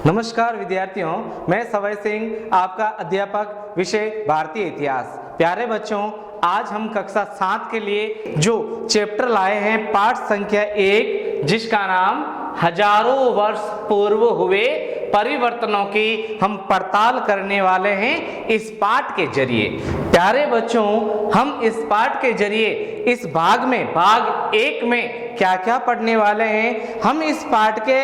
नमस्कार विद्यार्थियों, मैं सवय सिंह, आपका अध्यापक विषय भारतीय इतिहास। प्यारे बच्चों, आज हम कक्षा 7 के लिए जो चैप्टर लाए हैं पाठ संख्या 1, जिसका नाम हजारों वर्ष पूर्व हुए परिवर्तनों की हम पड़ताल करने वाले हैं इस पाठ के जरिए। प्यारे बच्चों, हम इस पाठ के जरिए इस भाग 1 में क्या क्या पढ़ने वाले हैं। हम इस पाठ के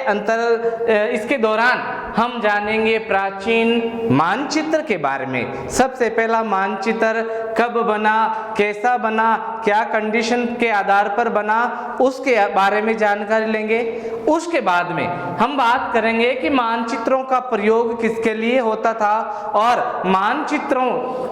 इसके दौरान हम जानेंगे प्राचीन मानचित्र के बारे में। सबसे पहला मानचित्र कब बना, कैसा बना, क्या कंडीशन के आधार पर बना, उसके बारे में जानकारी लेंगे। उसके बाद में हम बात करेंगे कि मानचित्रों का प्रयोग किसके लिए होता था और मानचित्रों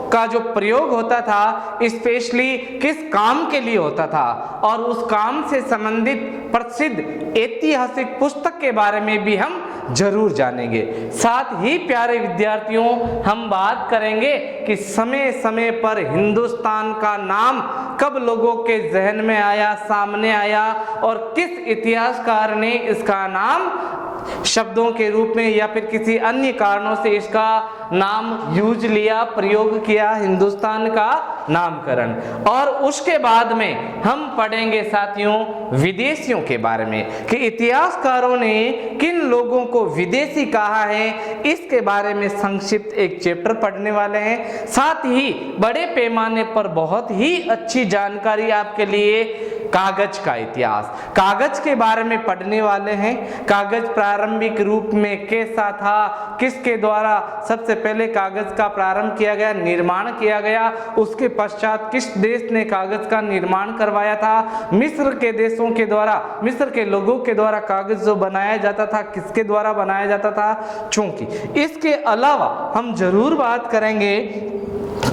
का जो प्रयोग होता था स्पेशली किस काम के लिए होता था, और उस काम से संबंधित प्रसिद्ध ऐतिहासिक पुस्तक के बारे में भी हम जरूर जानेंगे। साथ ही प्यारे विद्यार्थियों, हम बात करेंगे कि समय समय पर हिंदुस्तान का नाम कब लोगों के जहन में आया, सामने आया, और किस इतिहासकार ने इसका नाम शब्दों के रूप में या फिर किसी अन्य कारणों से इसका नाम यूज लिया, प्रयोग किया, हिंदुस्तान का नामकरण। और उसके बाद में हम पढ़ेंगे साथियों विदेशियों के बारे में कि इतिहासकारों ने किन लोगों को विदेशी कहा है, इसके बारे में संक्षिप्त एक चैप्टर पढ़ने वाले हैं। साथ ही बड़े पैमाने पर बहुत ही अच्छी जानकारी आपके लिए कागज का इतिहास, कागज के बारे में पढ़ने वाले हैं। कागज प्रारंभिक रूप में कैसा था, किसके द्वारा सबसे पहले कागज का प्रारंभ किया गया, निर्माण किया गया, उसके पश्चात किस देश ने कागज का निर्माण करवाया था, मिस्र के देशों के द्वारा, मिस्र के लोगों के द्वारा कागज जो बनाया जाता था किसके द्वारा बनाया जाता था। चूंकि इसके अलावा हम जरूर बात करेंगे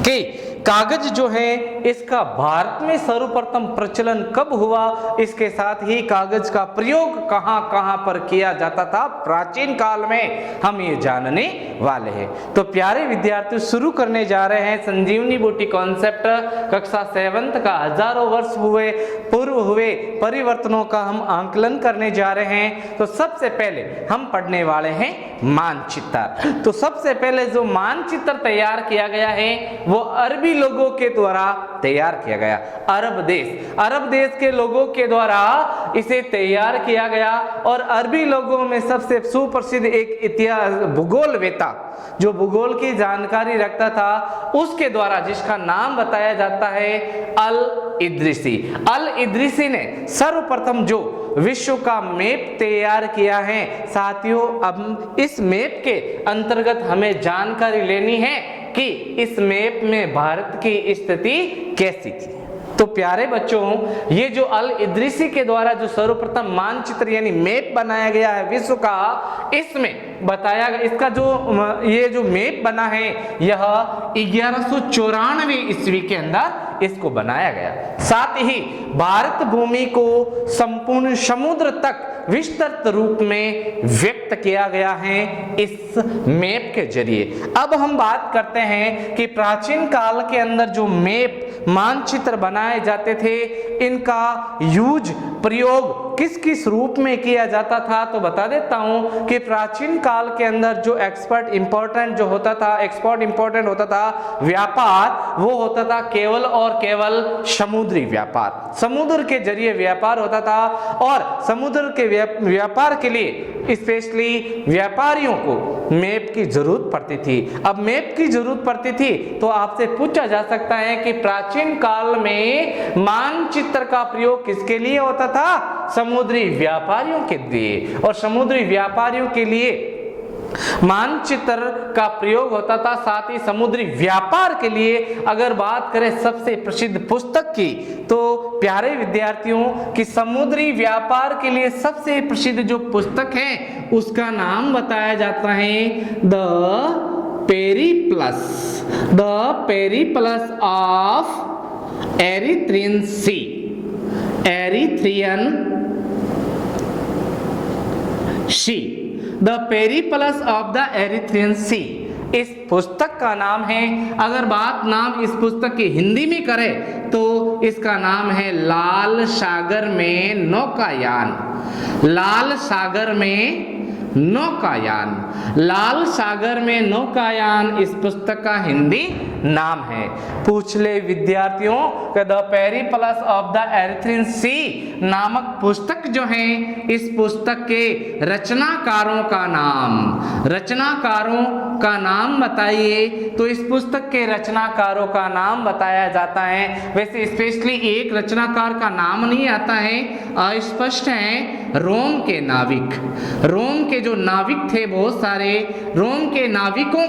कि कागज जो है इसका भारत में सर्वप्रथम प्रचलन कब हुआ, इसके साथ ही कागज का प्रयोग कहां कहां पर किया जाता था प्राचीन काल में, हम ये जानने वाले हैं। तो प्यारे विद्यार्थी, शुरू करने जा रहे हैं संजीवनी बूटी कॉन्सेप्ट कक्षा 7 का हजारों वर्ष पूर्व हुए परिवर्तनों का हम आंकलन करने जा रहे हैं। तो सबसे पहले हम पढ़ने वाले हैं मानचित्र। तो सबसे पहले जो मानचित्र तैयार किया गया है वो अरबी लोगों के द्वारा तैयार किया गया। अरब देश के लोगों के द्वारा इसे तैयार किया गया। और अरबी लोगों में सबसे सुप्रसिद्ध एक इतिहास भूगोलवेता जो भूगोल की जानकारी रखता था, उसके द्वारा, जिसका नाम बताया जाता है अल इद्रिसी ने सर्वप्रथम जो विश्व का मैप तैयार किया है। साथियों, अब इस मैप के अंतर्गत हमें जानकारी लेनी है कि इस मैप में भारत की स्थिति कैसी थी। तो प्यारे बच्चों, ये जो अल इद्रिसी के द्वारा जो सर्वप्रथम मानचित्र यानी मैप बनाया गया है विश्व का, इसमें बताया गया, इसका ये जो मैप बना है यह 1194 ईस्वी के अंदर इसको बनाया गया। साथ ही भारत भूमि को संपूर्ण समुद्र तक विस्तृत रूप में व्यक्त किया गया है इस मैप के जरिए। अब हम बात करते हैं कि प्राचीन काल के अंदर जो मैप मानचित्र बनाए जाते थे, इनका प्रयोग किस किस रूप में किया जाता था। तो बता देता हूं कि प्राचीन काल के अंदर जो एक्सपोर्ट इंपोर्टेंट होता था व्यापार, वो होता था केवल और केवल समुद्री व्यापार। समुद्र के जरिए व्यापार होता था और समुद्र के व्यापार के लिए स्पेशली व्यापारियों को मैप की जरूरत पड़ती थी। अब मैप की जरूरत पड़ती थी तो आपसे पूछा जा सकता है कि प्राचीन काल में मानचित्र का प्रयोग किसके लिए होता था? समुद्री व्यापारियों के लिए। और समुद्री व्यापारियों के लिए मानचित्र का प्रयोग होता था। साथ ही समुद्री व्यापार के लिए अगर बात करें सबसे प्रसिद्ध पुस्तक की, तो प्यारे विद्यार्थियों की समुद्री व्यापार के लिए सबसे प्रसिद्ध जो पुस्तक है उसका नाम बताया जाता है the Periplus of Erythraean Sea, the Periplus of the Erythraean Sea, इस पुस्तक का नाम है। अगर नाम इस पुस्तक की हिंदी में करें तो इसका नाम है लाल सागर में नौकायान। लाल सागर में नौकायान। लाल सागर में नौकायान इस पुस्तक का हिंदी नाम है। पूछ ले विद्यार्थियों द पेरिप्लस ऑफ द एरिथ्रीन सी नामक पुस्तक जो है, इस पुस्तक के रचनाकारों का नाम बताइए। तो इस पुस्तक के रचनाकारों का नाम बताया जाता है। वैसे स्पेशली एक रचनाकार का नाम नहीं आता है, अस्पष्ट है। रोम के नाविक, रोम के जो नाविक थे बहुत सारे, रोम के नाविकों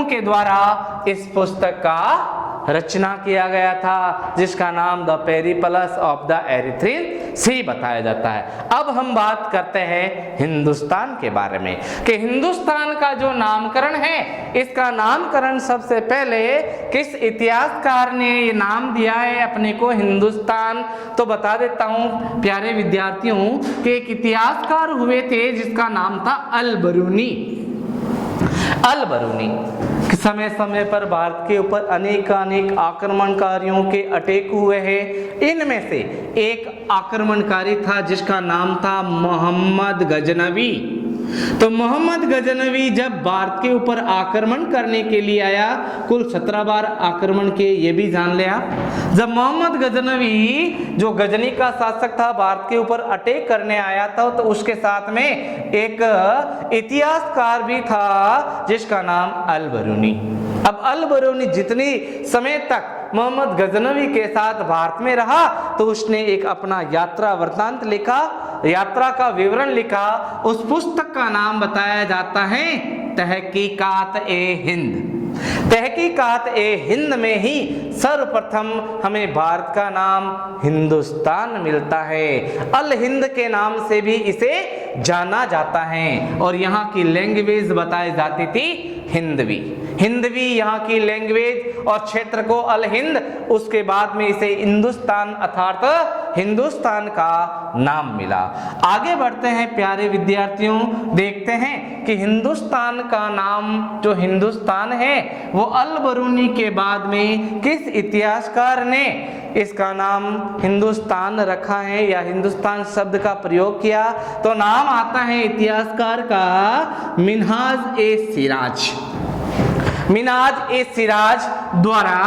के द्वारा इस पुस्तक का रचना किया गया था, जिसका नाम द पेरिप्लस ऑफ द एरिथ्रीन सी बताया जाता है। अब हम बात करते हैं हिंदुस्तान के बारे में कि हिंदुस्तान का जो नामकरण है, इसका नामकरण सबसे पहले किस इतिहासकार ने ये नाम दिया है अपने को हिंदुस्तान, तो बता देता हूं प्यारे विद्यार्थियों कि एक इतिहासकार हुए थे जिसका नाम था अल-बरूनी। समय समय पर भारत के ऊपर अनेक आक्रमणकारियों के अटैक हुए हैं। इनमें से एक आक्रमणकारी था जिसका नाम था मोहम्मद गजनवी। तो मोहम्मद गजनवी जब भारत के ऊपर आक्रमण करने के लिए आया, कुल 17 बार आक्रमण किए, ये भी जान ले आप। जब मोहम्मद गजनवी जो गजनी का शासक था भारत के ऊपर अटैक करने आया था, तो उसके साथ में एक इतिहासकार भी था जिसका नाम अल-बरूनी। अब अल-बरूनी जितनी समय तक मोहम्मद गजनवी के साथ भारत में रहा, तो उसने एक अपना यात्रा वृत्तांत लिखा, यात्रा का विवरण लिखा। उस पुस्तक का नाम बताया जाता है तहकीकात-ए-हिंद। तहकीकात-ए-हिंद में ही सर्वप्रथम हमें भारत का नाम हिंदुस्तान मिलता है। अल हिंद के नाम से भी इसे जाना जाता है, और यहाँ की लैंग्वेज बताई जाती थी हिंदवी यहाँ की लैंग्वेज, और क्षेत्र को अल हिंद, उसके बाद में इसे हिंदुस्तान अर्थात हिंदुस्तान का नाम मिला। आगे बढ़ते हैं प्यारे विद्यार्थियों, देखते हैं कि हिंदुस्तान का नाम जो हिंदुस्तान है वो अल-बरूनी के बाद में किस इतिहासकार ने इसका नाम हिंदुस्तान रखा है या हिंदुस्तान शब्द का प्रयोग किया। तो नाम आता है इतिहासकार का मिन्हाज-ए-सिराज द्वारा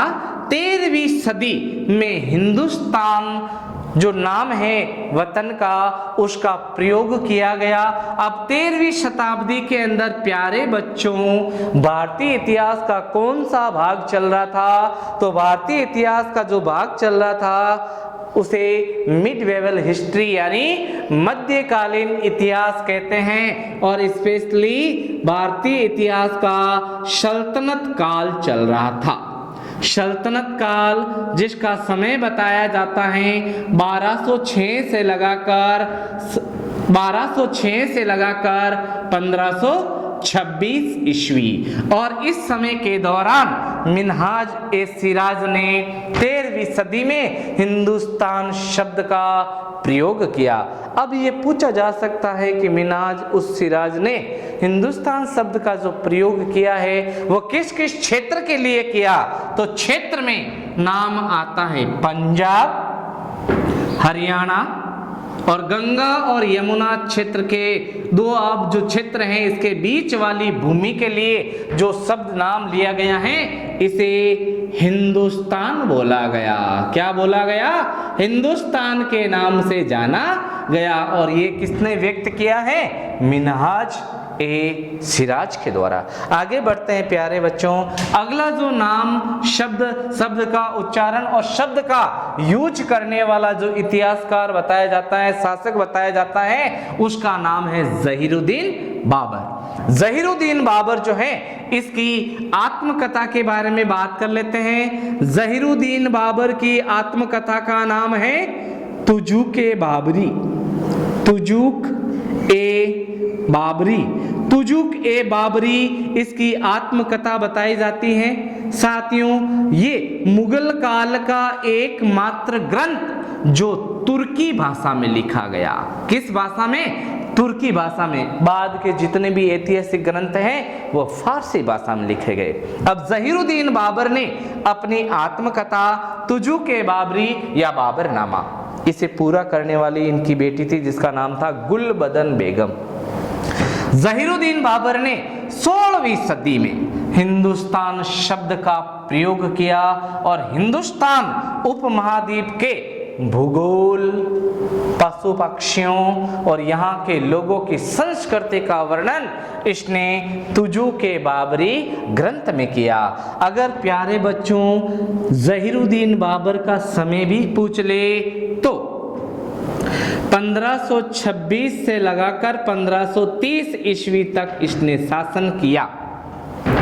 13वीं सदी में हिंदुस्तान जो नाम है वतन का, उसका प्रयोग किया गया। अब 13वीं शताब्दी के अंदर प्यारे बच्चों भारतीय इतिहास का कौन सा भाग चल रहा था, तो भारतीय इतिहास का जो भाग चल रहा था उसे मिडवेवल हिस्ट्री यानी मध्यकालीन इतिहास कहते हैं, और स्पेशली भारतीय इतिहास का सल्तनत काल चल रहा था। सल्तनत काल जिसका समय बताया जाता है 1206 से लगाकर 1526 ईस्वी, और इस समय के दौरान मिन्हाज-ए-सिराज ने 13वीं सदी में हिंदुस्तान शब्द का प्रयोग किया। अब ये पूछा जा सकता है कि मिन्हाज-उस-सिराज ने हिंदुस्तान शब्द का जो प्रयोग किया है वो किस किस क्षेत्र के लिए किया, तो क्षेत्र में नाम आता है पंजाब, हरियाणा और गंगा और यमुना क्षेत्र के दो अब जो क्षेत्र हैं, इसके बीच वाली भूमि के लिए जो शब्द नाम लिया गया है इसे हिंदुस्तान बोला गया। क्या बोला गया? हिंदुस्तान के नाम से जाना गया, और ये किसने व्यक्त किया है? मिन्हाज-ए-सिराज के द्वारा। आगे बढ़ते हैं प्यारे बच्चों, अगला जो नाम शब्द का उच्चारण और शब्द का यूज करने वाला जो इतिहासकार बताया जाता है, शासक बताया जाता है, उसका नाम है ज़हीरुद्दीन बाबर। ज़हीरुद्दीन बाबर जो है, इसकी आत्मकथा के बारे में बात कर लेते हैं। ज़हीरुद्दीन बाबर की आत्मकथा का नाम है तुजुक-ए-बाबरी। तुजुक-ए-बाबरी इसकी आत्मकथा बताई जाती है। साथियों, ये मुगल काल का एकमात्र ग्रंथ जो तुर्की भाषा में लिखा गया। किस भाषा में? तुर्की भाषा में। बाद के जितने भी ऐतिहासिक ग्रंथ हैं वो फारसी भाषा में लिखे गए। अब ज़हीरुद्दीन बाबर ने अपनी आत्मकथा तुजुक-ए-बाबरी या बाबरनामा इसे पूरा करने वाली इनकी बेटी थी जिसका नाम था गुलबदन बेगम। जहीरुद्दीन बाबर ने 16वीं सदी में हिंदुस्तान शब्द का प्रयोग किया और हिंदुस्तान उपमहाद्वीप के भूगोल, पशु पक्षियों और यहाँ के लोगों की संस्कृति का वर्णन इसने तुजू के बाबरी ग्रंथ में किया। अगर प्यारे बच्चों जहीरुद्दीन बाबर का समय भी पूछ ले तो 1526 से लगाकर 1530 ईस्वी तक इसने शासन किया,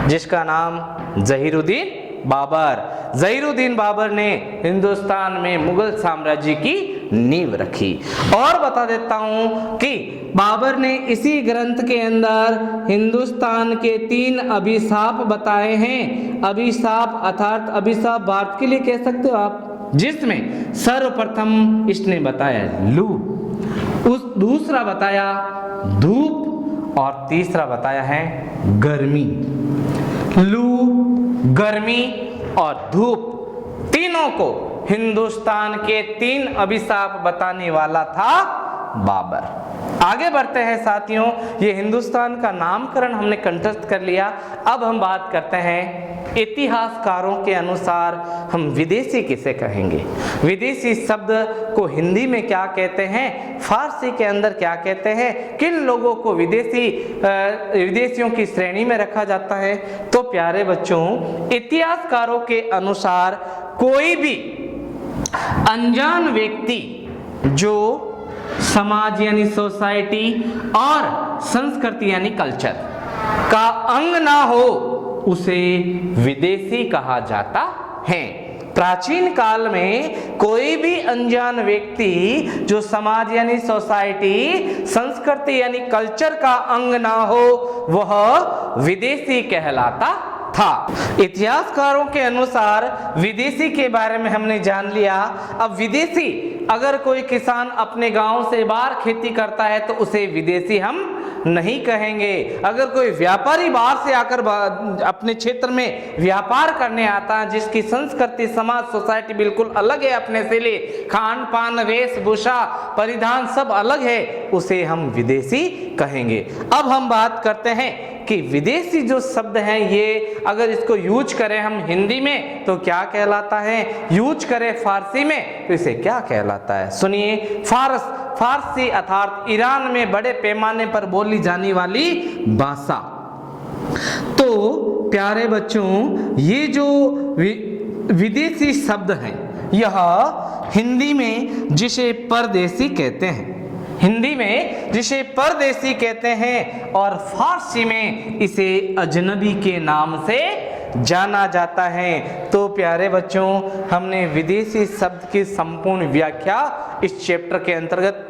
जिसका नाम जहीरुद्दीन बाबर। जहीरुद्दीन बाबर ने हिंदुस्तान में मुगल साम्राज्य की नींव रखी। और बता देता हूं कि बाबर ने इसी ग्रंथ के अंदर हिंदुस्तान के 3 अभिशाप बताए हैं। अभिशाप अर्थात अभिशाप भारत के लिए कह सकते हो आप, जिसमें सर्वप्रथम इसने बताया लू, दूसरा बताया धूप और तीसरा बताया है गर्मी। लू, गर्मी और धूप तीनों को हिंदुस्तान के 3 अभिशाप बताने वाला था बाबर। आगे बढ़ते हैं साथियों, ये हिंदुस्तान का नामकरण हमने कंठस्थ कर लिया। अब हम बात करते हैं इतिहासकारों के अनुसार हम विदेशी किसे कहेंगे, विदेशी शब्द को हिंदी में क्या कहते हैं, फारसी के अंदर क्या कहते हैं, किन लोगों को विदेशियों की श्रेणी में रखा जाता है। तो प्यारे बच्चों, इतिहासकारों के अनुसार कोई भी अनजान व्यक्ति जो समाज यानी सोसाइटी और संस्कृति यानी कल्चर का अंग ना हो उसे विदेशी कहा जाता है। प्राचीन काल में कोई भी अनजान व्यक्ति जो समाज यानी सोसाइटी, संस्कृति यानी कल्चर का अंग ना हो वह विदेशी कहलाता था। इतिहासकारों के अनुसार विदेशी के बारे में हमने जान लिया। अब विदेशी, अगर कोई किसान अपने गांव से बाहर खेती करता है तो उसे विदेशी हम नहीं कहेंगे। अगर कोई व्यापारी बाहर से आकर अपने क्षेत्र में व्यापार करने आता है, जिसकी संस्कृति, समाज, सोसाइटी बिल्कुल अलग है, अपने से ले खान पान, वेशभूषा, परिधान सब अलग है, उसे हम विदेशी कहेंगे। अब हम बात करते हैं कि विदेशी जो शब्द हैं ये अगर इसको यूज करें हम हिंदी में तो क्या कहलाता है, यूज करें फारसी में तो इसे क्या कहलाता है। सुनिए, फारसी अर्थात ईरान में बड़े पैमाने पर बोली जाने वाली भाषा। तो प्यारे बच्चों, ये जो विदेशी शब्द हैं यह हिंदी में जिसे परदेशी कहते हैं, हिंदी में जिसे परदेशी कहते हैं और फारसी में इसे अजनबी के नाम से जाना जाता है। तो प्यारे बच्चों, हमने विदेशी शब्द की संपूर्ण व्याख्या इस चैप्टर के अंतर्गत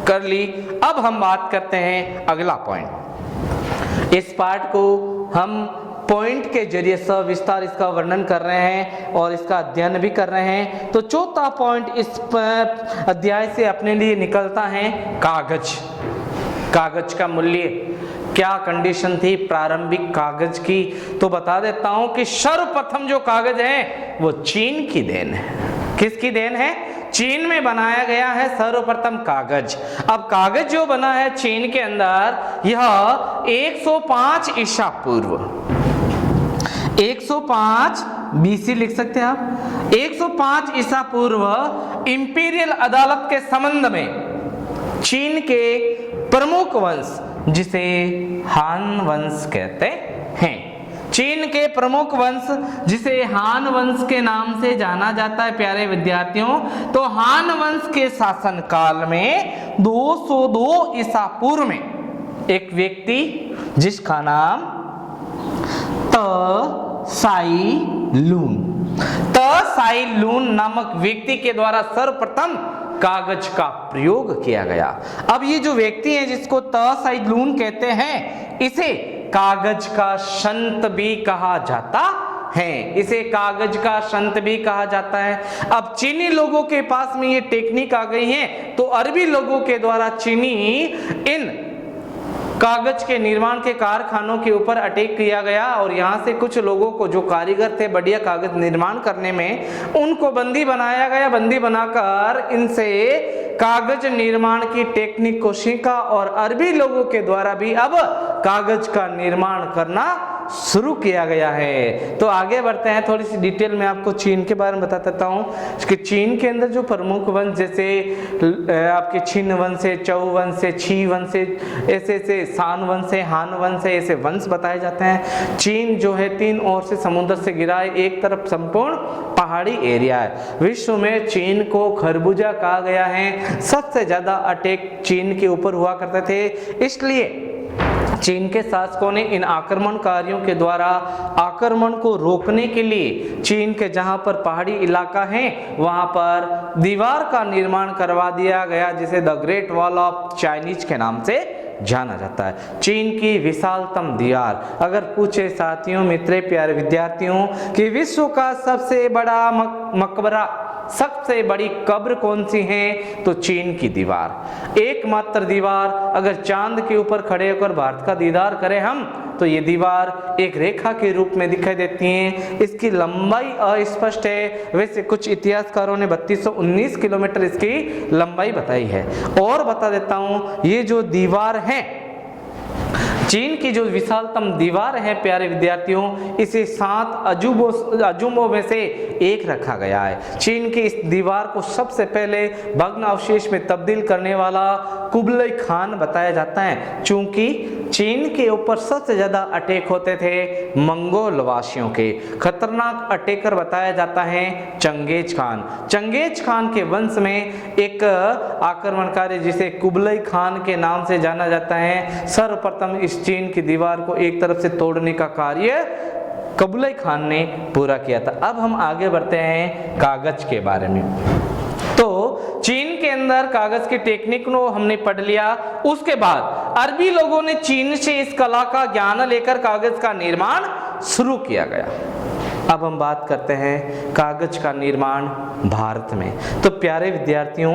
कर ली। अब हम बात करते हैं अगला पॉइंट। इस पार्ट को हम पॉइंट के जरिए सविस्तार इसका वर्णन कर रहे हैं और इसका अध्ययन भी कर रहे हैं। तो चौथा पॉइंट इस अध्याय से अपने लिए निकलता है कागज। कागज का मूल्य, क्या कंडीशन थी प्रारंभिक कागज की, तो बता देता हूं कि सर्वप्रथम जो कागज है वो चीन की देन है। किसकी देन है? चीन में बनाया गया है सर्वप्रथम कागज। अब कागज जो बना है चीन के अंदर, यह 105 ईसा पूर्व, 105 BC लिख सकते हैं आप, 105 ईसा पूर्व इंपीरियल अदालत के संबंध में चीन के प्रमुख वंश जिसे हान वंश कहते हैं, चीन के प्रमुख वंश जिसे हान वंश के नाम से जाना जाता है प्यारे विद्यार्थियों, तो हान वंश के शासन काल में 202 ईसा पूर्व में एक व्यक्ति जिसका नाम साई लून नामक व्यक्ति के द्वारा सर्वप्रथम कागज का प्रयोग किया गया। अब ये जो व्यक्ति है जिसको साई लून कहते हैं, इसे कागज का संत भी कहा जाता है, इसे कागज का संत भी कहा जाता है। अब चीनी लोगों के पास में ये टेक्निक आ गई है, तो अरबी लोगों के द्वारा चीनी इन कागज के निर्माण के कारखानों के ऊपर अटैक किया गया और यहाँ से कुछ लोगों को, जो कारीगर थे बढ़िया कागज निर्माण करने में, उनको बंदी बनाया गया। बंदी बनाकर इनसे कागज निर्माण की टेक्निक को सीखा और अरबी लोगों के द्वारा भी अब कागज का निर्माण करना शुरू किया गया है। तो आगे बढ़ते हैं, थोड़ी सी डिटेल में आपको चीन के बारे में बता देता हूँ कि चीन के अंदर जो प्रमुख वंश जैसे आपके छिन वंश है, चौ वंश है, छी वंश है, ऐसे शान वंश है, हान वंश है, ऐसे वंश बताए जाते हैं। चीन जो है 3 ओर से समुद्र से घिरा है, एक तरफ संपूर्ण पहाड़ी एरिया है। विश्व में चीन को खरबूजा कहा गया है। सबसे ज्यादा अटैक चीन के ऊपर हुआ करते थे, इसलिए चीन के शासकों ने इन आक्रमणकारियों के द्वारा आक्रमण को रोकने के लिए चीन के जहां पर पहाड़ी इलाका है वहां पर दीवार का निर्माण करवा दिया गया, जिसे the great wall of Chinese के नाम से जाना जाता है। चीन की विशालतम दीवार, अगर पूछे साथियों, मित्रों, प्यारे विद्यार्थियों कि विश्व का सबसे बड़ा मकबरा, सबसे बड़ी कब्र कौन सी है, तो चीन की दीवार। एकमात्र दीवार, अगर चांद के ऊपर खड़े होकर भारत का दीदार करें हम, तो ये दीवार एक रेखा के रूप में दिखाई देती है। इसकी लंबाई अस्पष्ट है, वैसे कुछ इतिहासकारों ने 3219 किलोमीटर इसकी लंबाई बताई है। और बता देता हूँ, ये जो दीवार है, चीन की जो विशालतम दीवार है प्यारे विद्यार्थियों, इसे 7 अजूबों में से एक रखा गया है। चीन की इस दीवार को सबसे पहले भग्न अवशेष में तब्दील करने वाला कुबलई खान बताया जाता है, चूंकि चीन के ऊपर सबसे ज्यादा अटैक होते थे मंगोल वासियों के। खतरनाक अटैकर बताया जाता है चंगेज खान। चंगेज खान के वंश में एक आक्रमणकारी जिसे कुबलई खान के नाम से जाना जाता है, सर्वप्रथम इस चीन की दीवार को एक तरफ से तोड़ने का कार्य कुबलई खान ने पूरा किया था। अब हम आगे बढ़ते हैं कागज के बारे में। तो चीन के अंदर कागज की टेक्निक को हमने पढ़ लिया। उसके बाद अरबी लोगों ने चीन से इस कला का ज्ञान लेकर कागज का निर्माण शुरू किया गया। अब हम बात करते हैं कागज का निर्माण भारत में। तो प्यारे विद्यार्थियों,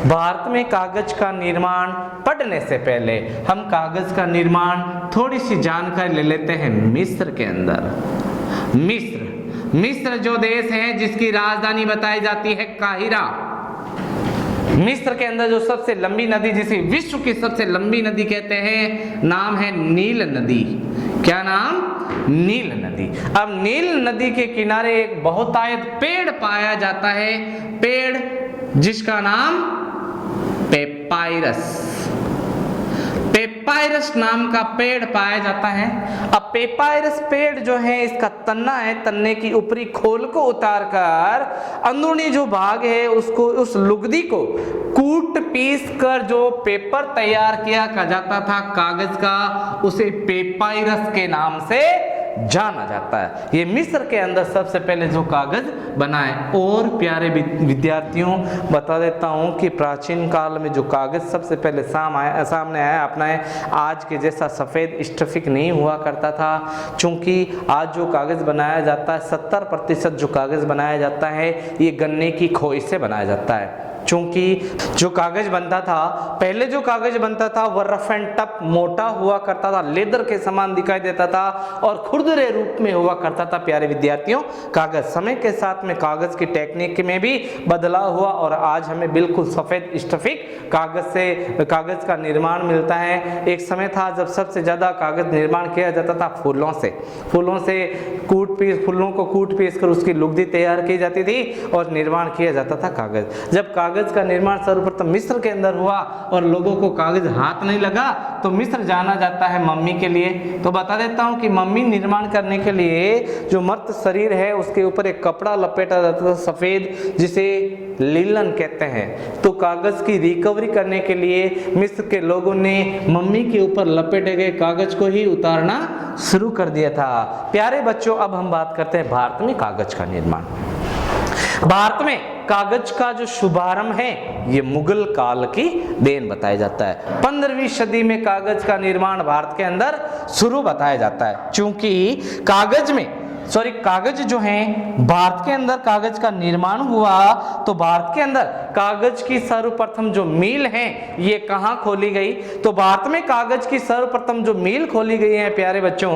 भारत में कागज का निर्माण पढ़ने से पहले हम कागज का निर्माण थोड़ी सी जानकारी ले लेते हैं मिस्र के अंदर। मिस्र जो देश है जिसकी राजधानी बताई जाती है काहिरा। मिस्र के अंदर जो सबसे लंबी नदी, जिसे विश्व की सबसे लंबी नदी कहते हैं, नाम है नील नदी। क्या नाम? नील नदी। अब नील नदी के किनारे एक बहुतायत पेड़ पाया जाता है, पेड़ जिसका नाम पेपायरस नाम का पेड़ पाया जाता है। अब पेपायरस पेड़ जो है, इसका तन्ना है, तन्ने की ऊपरी खोल को उतार कर अंदरूनी जो भाग है उसको, उस लुगदी को कूट पीस कर जो पेपर तैयार किया जाता था कागज का, उसे पेपायरस के नाम से जाना जाता है। ये मिस्र के अंदर सबसे पहले जो कागज बना है। और प्यारे विद्यार्थियों, बता देता हूँ कि प्राचीन काल में जो कागज सबसे पहले सामने आया, अपना है, आज के जैसा सफ़ेद स्टफिक नहीं हुआ करता था। चूंकि आज जो कागज बनाया जाता है, 70% जो कागज बनाया जाता है ये गन्ने की खोई से बनाया जाता है। चूंकि जो कागज बनता था, पहले जो कागज बनता था वह रफ एंड टफ मोटा हुआ करता था, लेदर के समान दिखाई देता था और खुरदरे रूप में हुआ करता था। प्यारे विद्यार्थियों, कागज समय के साथ में कागज की टेक्निक में भी बदलाव हुआ और आज हमें बिल्कुल सफेद स्टफिक कागज का निर्माण मिलता है। एक समय था जब सबसे ज्यादा कागज निर्माण किया जाता था फूलों से फूलों को कूट पीस कर उसकी लुगदी तैयार की जाती थी और निर्माण किया जाता था कागज। जब कागज का निर्माण सर्वप्रथम मिस्र के अंदर हुआ और लोगों को कागज हाथ नहीं लगा, तो मिस्र जाना जाता है मम्मी के लिए। तो बता देता हूं कि मम्मी निर्माण करने के लिए जो मर्द शरीर है उसके ऊपर एक कपड़ा लपेटा जाता था सफेद, जिसे लिनन कहते हैं। तो कागज की रिकवरी करने के लिए मिस्र के लोगों ने मम्मी के ऊपर लपेटे गए कागज को ही उतारना शुरू कर दिया था। प्यारे बच्चों, अब हम बात करते हैं भारत में कागज का निर्माण। भारत में कागज का जो शुभारंभ है ये मुगल काल की देन बताया जाता है। 15वीं सदी में कागज का निर्माण भारत के अंदर शुरू बताया जाता है। चूंकि कागज में कागज जो है भारत के अंदर कागज का निर्माण हुआ, तो भारत के अंदर कागज की सर्वप्रथम जो मिल है ये कहाँ खोली गई? तो भारत में कागज की सर्वप्रथम जो मिल खोली गई है प्यारे बच्चों,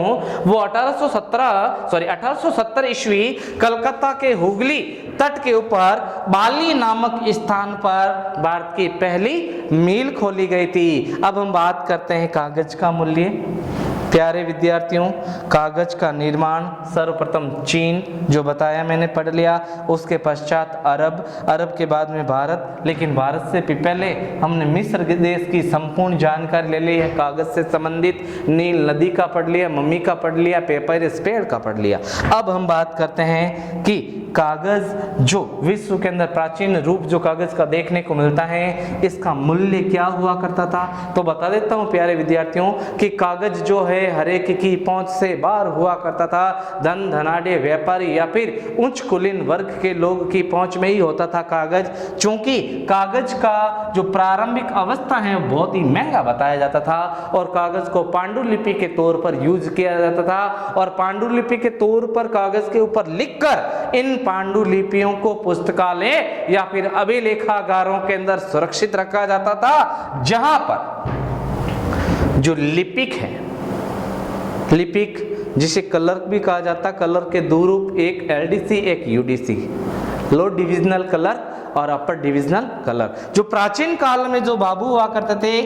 वो 1870 ईस्वी कलकत्ता के हुगली तट के ऊपर बाली नामक स्थान पर भारत की पहली मिल खोली गई थी। अब हम बात करते हैं कागज का मूल्य। प्यारे विद्यार्थियों, कागज का निर्माण सर्वप्रथम चीन, जो बताया मैंने पढ़ लिया, उसके पश्चात अरब के बाद में भारत, लेकिन भारत से पहले हमने मिस्र देश की संपूर्ण जानकारी ले ली है। कागज से संबंधित नील नदी का पढ़ लिया, मम्मी का पढ़ लिया, पेपरस पेड़ का पढ़ लिया। अब हम बात करते हैं कि कागज जो विश्व के अंदर प्राचीन रूप जो कागज का देखने को मिलता है, इसका मूल्य क्या हुआ करता था? तो बता देता हूं प्यारे विद्यार्थियों कि कागज जो है हर एक की पहुंच से बाहर हुआ करता था। धन धनाढ़ व्यापारी या फिर उच्च कुलीन वर्ग के लोग की पहुंच में ही होता था कागज। चूंकि कागज का जो प्रारंभिक अवस्था है वो बहुत ही महंगा बताया जाता था और कागज को पांडुलिपि के तौर पर यूज किया जाता था और पांडुलिपि के तौर पर कागज के ऊपर लिखकर इन पांडुलिपियों को पुस्तकालय या फिर अभिलेखागारों के अंदर सुरक्षित रखा जाता था, जहां पर जो लिपिक है, लिपिक जिसे कलर भी कहा जाता, कलर के दो रूप, एक एलडीसी एक यूडीसी, लो डिविजनल कलर और अपर डिविजनल कलर। जो प्राचीन काल में जो बाबू हुआ करते थे,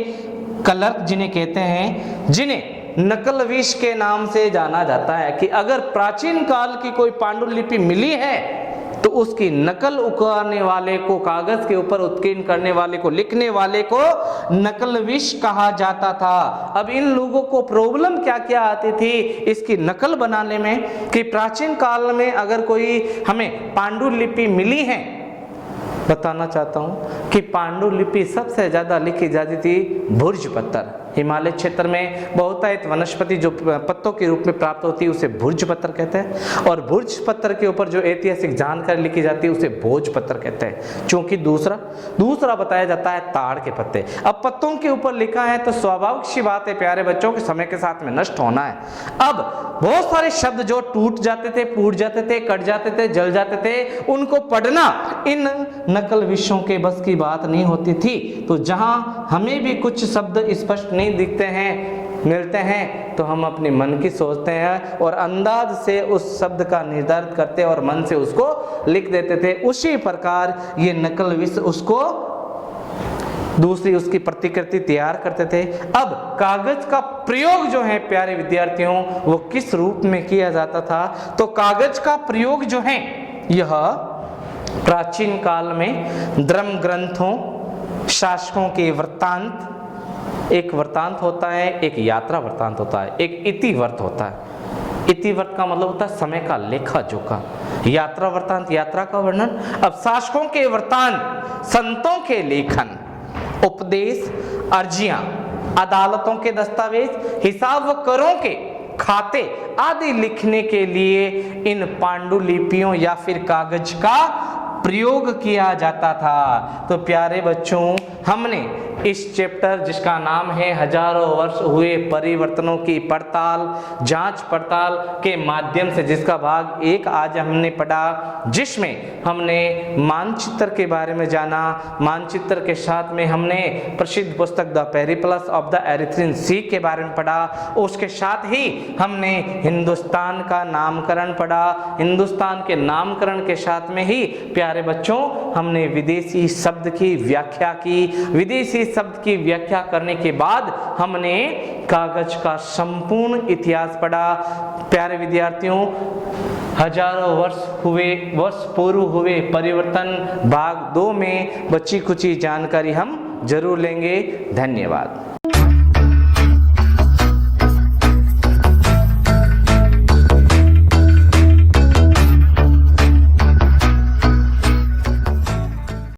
कलर जिन्हें कहते हैं, जिन्हें नकल विष के नाम से जाना जाता है कि अगर प्राचीन काल की कोई पांडुलिपि मिली है तो उसकी नकल उतारने वाले को, कागज के ऊपर उत्कीर्ण करने वाले को, लिखने वाले को नकल विष कहा जाता था। अब इन लोगों को प्रॉब्लम क्या क्या आती थी इसकी नकल बनाने में कि प्राचीन काल में अगर कोई हमें पांडुलिपि मिली है, बताना चाहता हूं कि पांडुलिपि सबसे ज्यादा लिखी जाती थी भुर्ज पत्थर। हिमालय क्षेत्र में बहुतायत वनस्पति जो पत्तों के रूप में प्राप्त होती है उसे भुर्ज पत्थर कहते हैं और भुर्ज पत्थर के ऊपर जो ऐतिहासिक जानकारी लिखी जाती है उसे भोज पत्थर कहते हैं। क्योंकि दूसरा बताया जाता है ताड़ के पत्ते। अब पत्तों के ऊपर लिखा है तो स्वाभाविक सी बात है प्यारे बच्चों के समय के साथ में नष्ट होना है। अब बहुत सारे शब्द जो टूट जाते थे, फूट जाते थे, कट जाते थे, जल जाते थे, उनको पढ़ना इन नकल विषयों के बस की बात नहीं होती थी। तो जहां हमें भी कुछ शब्द स्पष्ट नहीं दिखते हैं, मिलते हैं, तो हम अपनी मन की सोचते हैं और अंदाज से उस शब्द का निर्धारित करते और मन से उसको लिख देते थे। उसी प्रकार ये नकल विष उसको दूसरी उसकी प्रतिकृति तैयार करते थे। अब कागज का प्रयोग जो है प्यारे विद्यार्थियों वो किस रूप में किया जाता था? तो कागज का प्रयोग जो है यह प्राचीन काल में धर्म ग्रंथों, शासकों के वृत्तांत, एक वृत्तांत होता है, एक यात्रा वृत्तांत होता है, एक इतिवृत्त होता है। इतिवृत्त का मतलब होता है समय का लेखा जोखा, यात्रा वृत्तांत यात्रा का वर्णन। अब शासकों के वृत्तांत, संतों के लेखन, उपदेश, अर्जियां, अदालतों के दस्तावेज, हिसाब व करों के खाते आदि लिखने के लिए इन पांडुलिपियों या फिर कागज का प्रयोग किया जाता था। तो प्यारे बच्चों, हमने इस चैप्टर जिसका नाम है हजारों वर्ष हुए परिवर्तनों की पड़ताल, जांच पड़ताल के माध्यम से, जिसका भाग 1 आज हमने पढ़ा, जिसमें हमने मानचित्र के बारे में जाना। मानचित्र के साथ में हमने प्रसिद्ध पुस्तक the Periplus of the Erythraean Sea के बारे में पढ़ा। उसके साथ ही हमने हिंदुस्तान का नामकरण पढ़ा। हिंदुस्तान के नामकरण के साथ में ही प्यारे बच्चों हमने विदेशी शब्द की व्याख्या की। विदेशी शब्द की व्याख्या करने के बाद हमने कागज का संपूर्ण इतिहास पढ़ा। प्यारे विद्यार्थियों, हजारों वर्ष पूर्व हुए परिवर्तन भाग 2 में बची कुछ जानकारी हम जरूर लेंगे। धन्यवाद।